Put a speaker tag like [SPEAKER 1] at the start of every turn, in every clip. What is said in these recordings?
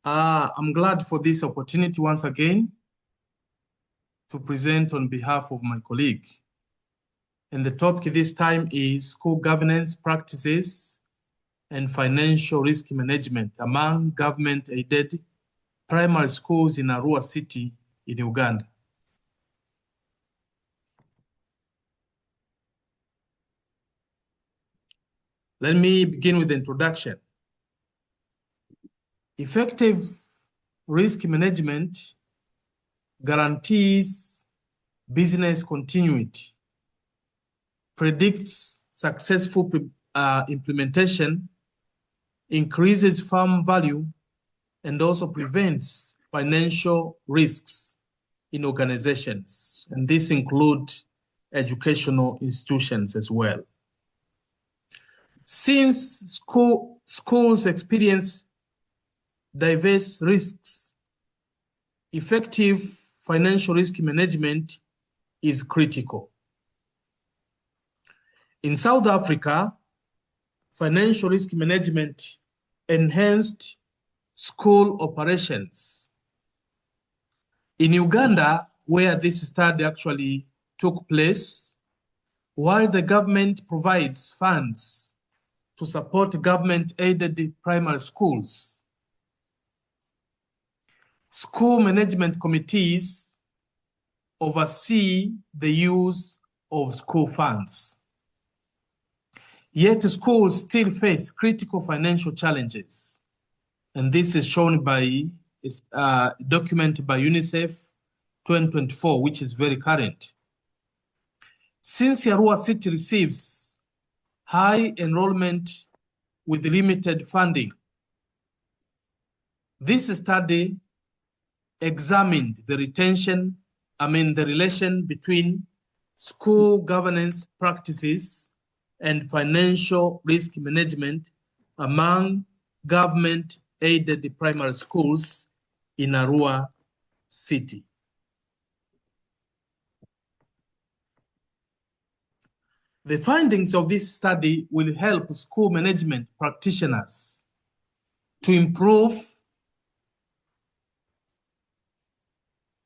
[SPEAKER 1] I'm glad for this opportunity once again to present on behalf of my colleague. And the topic this time is school governance practices and financial risk management among government-aided primary schools in Arua City in Uganda. Let me begin with the introduction. Effective risk management guarantees business continuity, predicts successful implementation, increases farm value, and also prevents financial risks in organizations. And this includes educational institutions as well. Since schools experience diverse risks, effective financial risk management is critical. In South Africa, financial risk management enhanced school operations. In Uganda, where this study actually took place, while the government provides funds to support government-aided primary schools, school management committees oversee the use of school funds. Yet schools still face critical financial challenges. And this is shown by a document by UNICEF 2024, which is very current. Since Arua City receives high enrollment with limited funding, this study examined the relation between school governance practices and financial risk management among government-aided primary schools in Arua City. The findings of this study will help school management practitioners to improve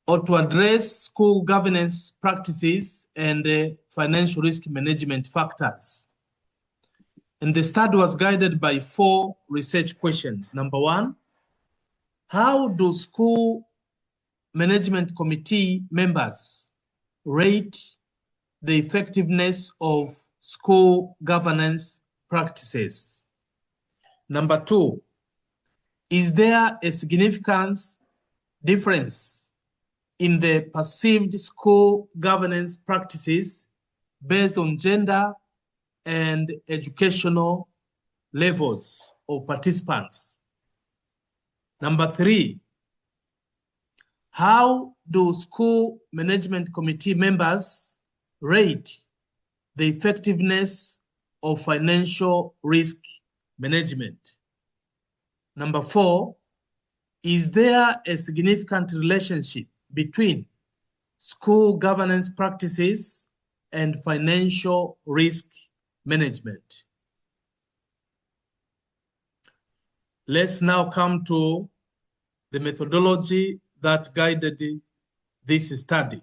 [SPEAKER 1] or to address school governance practices and financial risk management factors. And the study was guided by 4 research questions. Number 1, how do school management committee members rate the effectiveness of school governance practices? Number 2, is there a significant difference in the perceived school governance practices based on gender and educational levels of participants? Number 3, how do school management committee members rate the effectiveness of financial risk management? Number 4, is there a significant relationship between school governance practices and financial risk management? Let's now come to the methodology that guided this study.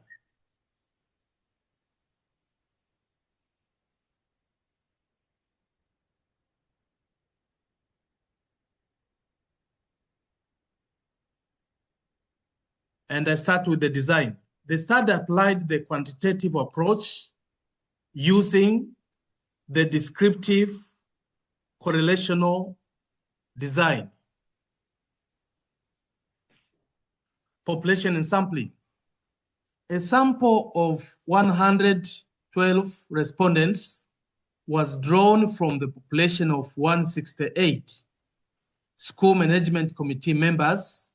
[SPEAKER 1] And I start with the design. The study applied the quantitative approach using the descriptive correlational design. Population and sampling. A sample of 112 respondents was drawn from the population of 168 school management committee members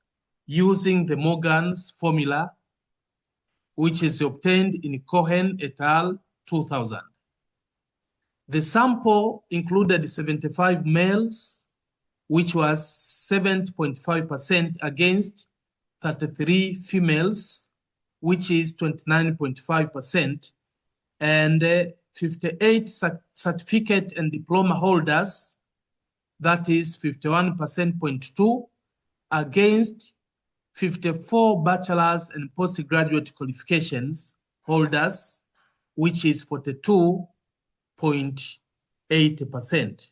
[SPEAKER 1] using the Morgan's formula, which is obtained in Cohen et al. 2000. The sample included 75 males, which was 7.5% against 33 females, which is 29.5%, and 58 certificate and diploma holders, that is 51.2%, against 54 bachelor's and postgraduate qualifications holders, which is 42.80%.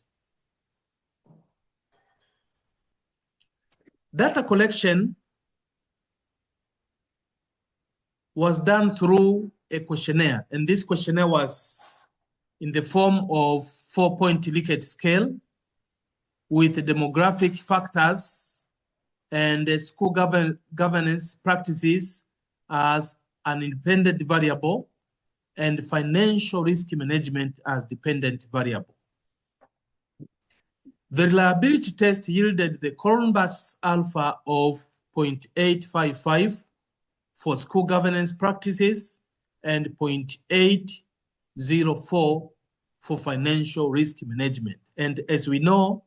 [SPEAKER 1] Data collection was done through a questionnaire, and this questionnaire was in the form of 4-point Likert scale with demographic factors and school governance practices as an independent variable and financial risk management as dependent variable. The reliability test yielded the Cronbach's alpha of 0.855 for school governance practices and 0.804 for financial risk management. And as we know,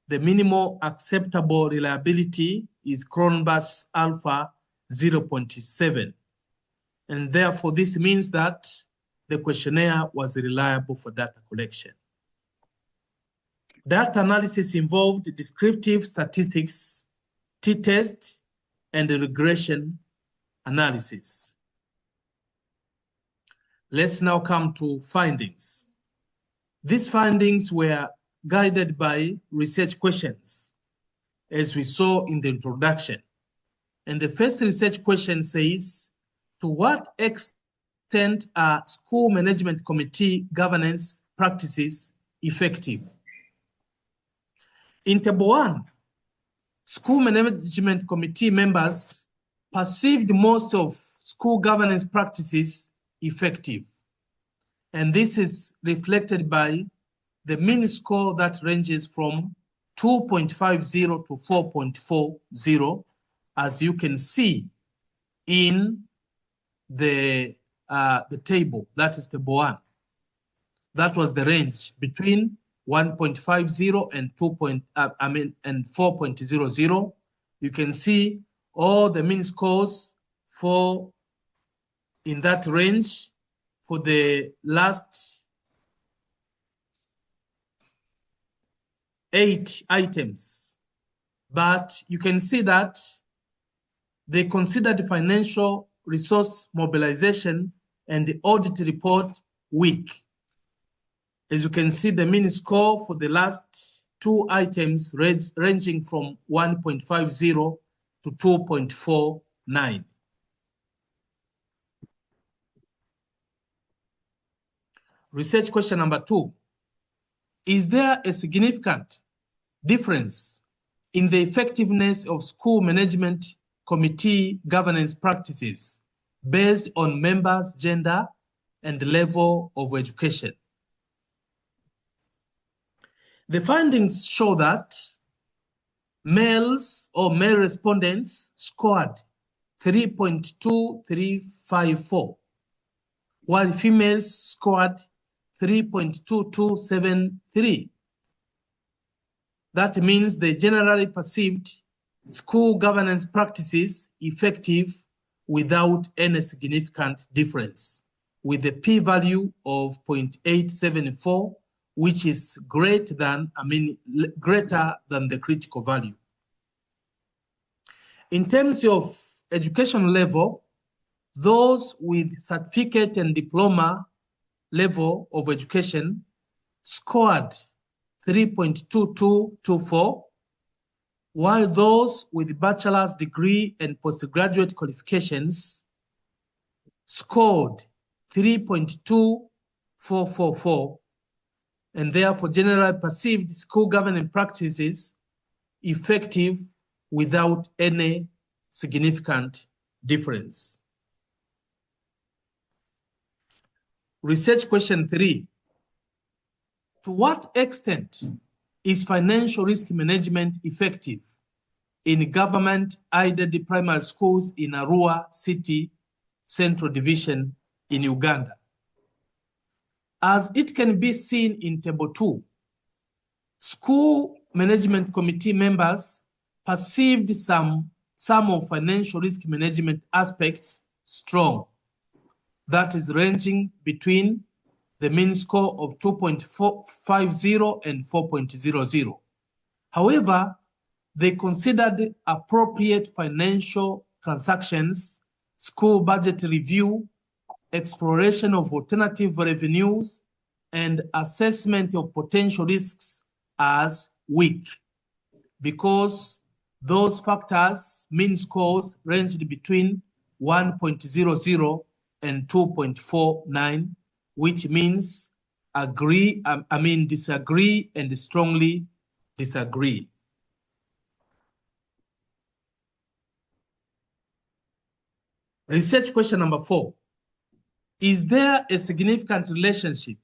[SPEAKER 1] the minimal acceptable reliability is Cronbach's alpha 0.7. And therefore, this means that the questionnaire was reliable for data collection. Data analysis involved descriptive statistics, t-test, and regression analysis. Let's now come to findings. These findings were guided by research questions, as we saw in the introduction. And the first research question says, to what extent are school management committee governance practices effective? In table 1, school management committee members perceived most of school governance practices effective. And this is reflected by the mean score that ranges from 2.50 to 4.40, as you can see in the table. That is table 1. That was the range between 1.50 and 4.00. You can see all the mean scores for in that range for the last 8 items. But you can see that they considered financial resource mobilization and the audit report weak. As you can see, the mean score for the last 2 items ranging from 1.50 to 2.49. Research question number 2. Is there a significant difference in the effectiveness of school management committee governance practices based on members' gender and level of education? The findings show that males or male respondents scored 3.2354, while females scored 3.2273. That means they generally perceived school governance practices effective without any significant difference, with a p-value of 0.874, which is greater than the critical value. In terms of education level, those with certificate and diploma level of education scored 3.2224, while those with bachelor's degree and postgraduate qualifications scored 3.2444, and therefore generally perceived school governance practices effective without any significant difference. Research question 3. To what extent is financial risk management effective in government-aided primary schools in Arua City, Central Division in Uganda? As it can be seen in table 2, school management committee members perceived some of financial risk management aspects strong. That is ranging between the mean score of 2.450 and 4.00. However, they considered appropriate financial transactions, school budget review, exploration of alternative revenues, and assessment of potential risks as weak, because those factors, mean scores, ranged between 1.00 and 2.49, which means disagree and strongly disagree. Research question number 4. Is there a significant relationship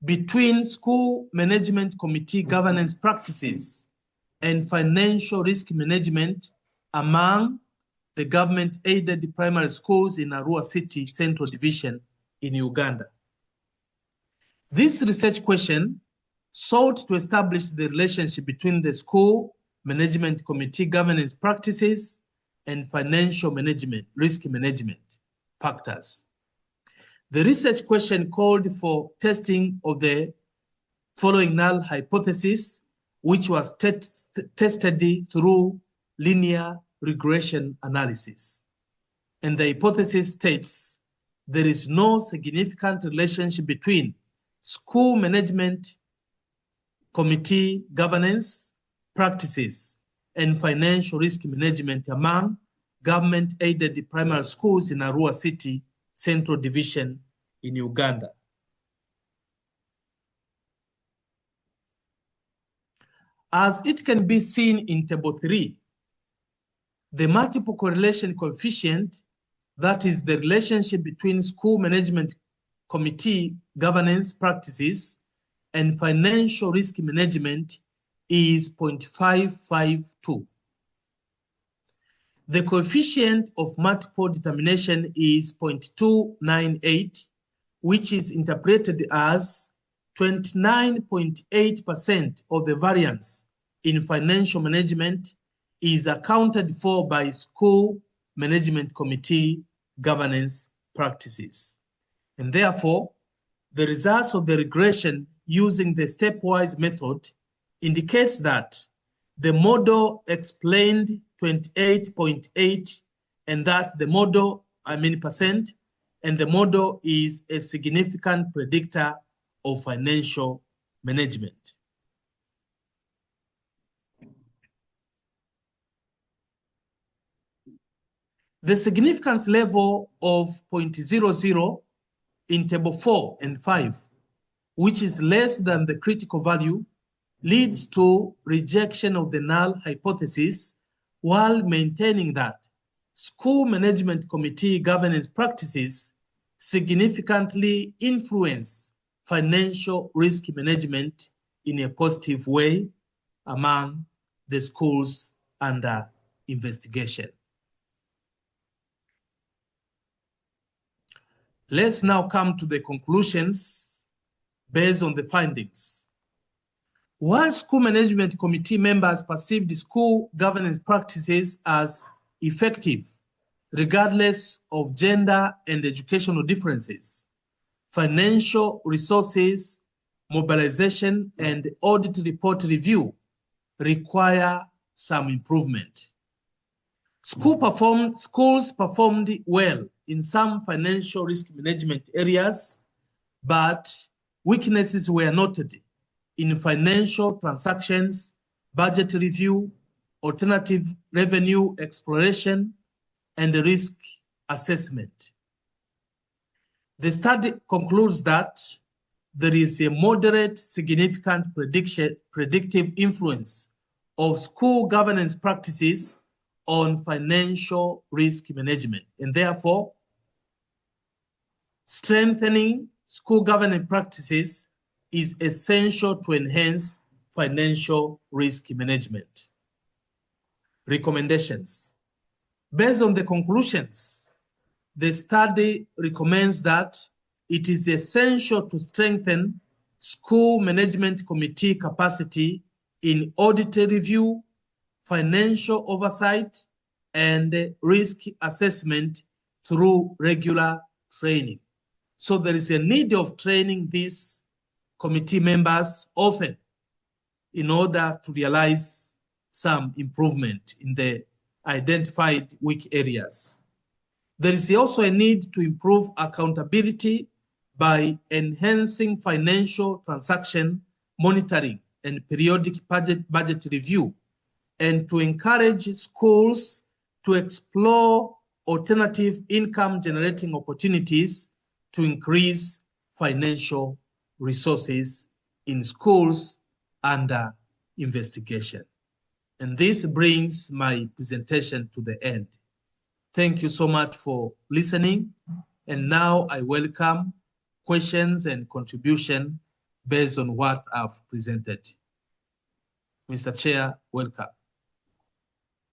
[SPEAKER 1] between school management committee governance practices and financial risk management among the government-aided primary schools in Arua City Central Division in Uganda? This research question sought to establish the relationship between the school management committee governance practices and financial management, risk management factors. The research question called for testing of the following null hypothesis, which was tested through linear regression analysis. And the hypothesis states there is no significant relationship between school management committee governance practices and financial risk management among government-aided primary schools in Arua City Central Division in Uganda. As it can be seen in Table 3, the multiple correlation coefficient, that is the relationship between school management committee governance practices and financial risk management, is 0.552. The coefficient of multiple determination is 0.298, which is interpreted as 29.8% of the variance in financial management is accounted for by school management committee governance practices. And therefore, the results of the regression using the stepwise method indicates that the model explained 28.8 and that the model, percent, and the model is a significant predictor of financial management. The significance level of 0.00 in Table 4 and 5, which is less than the critical value, leads to rejection of the null hypothesis, while maintaining that school management committee governance practices significantly influence financial risk management in a positive way among the schools under investigation. Let's now come to the conclusions based on the findings. While school management committee members perceived school governance practices as effective, regardless of gender and educational differences, financial resources, mobilization, and audit report review require some improvement. Schools performed well in some financial risk management areas, but weaknesses were noted in financial transactions, budget review, alternative revenue exploration, and risk assessment. The study concludes that there is a moderate significant predictive influence of school governance practices on financial risk management, and therefore strengthening school governance practices is essential to enhance financial risk management. Recommendations. Based on the conclusions, the study recommends that it is essential to strengthen school management committee capacity in audit review, financial oversight, and risk assessment through regular training. So there is a need of training these committee members often in order to realize some improvement in the identified weak areas. There is also a need to improve accountability by enhancing financial transaction monitoring and periodic budget review, and to encourage schools to explore alternative income generating opportunities to increase financial resources in schools under investigation. And this brings my presentation to the end. Thank you so much for listening. And now I welcome questions and contribution based on what I've presented. Mr. Chair, welcome.